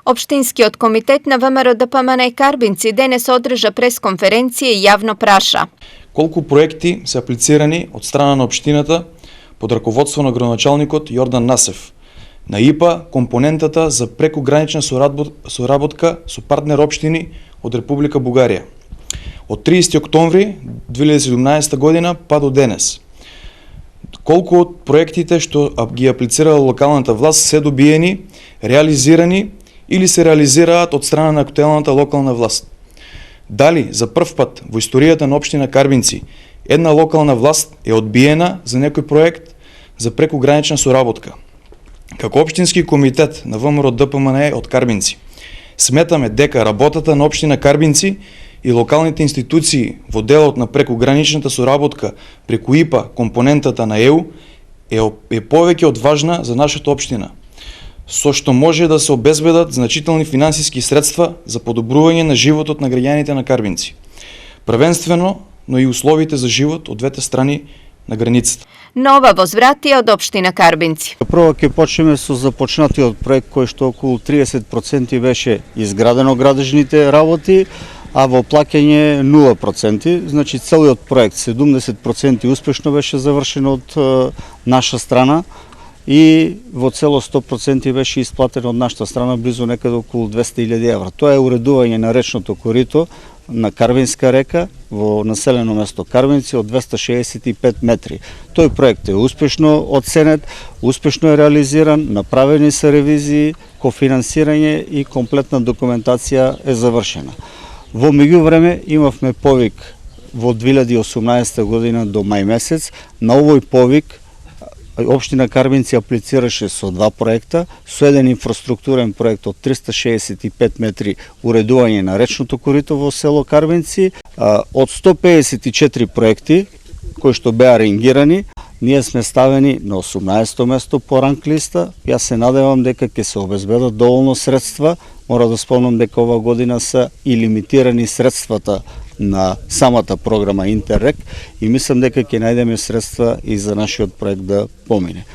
Општинскиот комитет на ВМРО ДПМН Карбинци денес одржа пресконференција и јавно праша колку проекти се аплицирани од страна на општината под раководство на градоначалникот Јордан Насев на ИПА компонентата за прекогранична соработка со партнер општини од Република Бугарија. Од 30 октомври 2017 година па до денес. Колку од проектите што ги аплицирала локалната власт се добиени, реализирани или се реализираат од страна на актуелната локална власт? Дали за прв пат во историјата на општина Карбинци една локална власт е одбиена за некој проект за прекогранична соработка? Како општински комитет на ВМРО ДПМН од Карбинци сметаме дека работата на општина Карбинци и локалните институции во делот на прекограничната соработка преку ИПА компонентата на ЕУ е повеќе од важна за нашата општина, со што може да се обезбедат значителни финансиски средства за подобрување на животот на граѓаните на Карбинци, првенствено, но и условите за живот од двете страни на границата. Нова возвратија од општина Карбинци. Прво ќе почнеме со започнатиот проект кој што околу 30% беше изградено градежните работи, а во плаќање 0%, значи целиот проект 70% успешно беше завршен од наша страна и во цело 100% беше исплатен од нашата страна близу некаде околу 200.000 евра. Тоа е уредување на речното корито на Карвинска река во населено место Карвинци од 265 метри. Тој проект е успешно оценет, успешно е реализиран, направени се ревизии, кофинансирање и комплетна документација е завршена. Во меѓувреме имавме повик во 2018 година до мај месец. На овој повик општина Карбинци аплицираше со два проекта, со еден инфраструктурен проект од 365 метри уредување на речното корито во село Карбинци. Од 154 проекти кои што беа рингирани, ние сме ставени на 18-то место по ранг листа. Јас се надевам дека ќе се обезбедат доволно средства. Мора да спомнам дека ова година се и лимитирани средствата на самата програма Интеррек и мислам дека ќе најдеме средства и за нашиот проект да помине.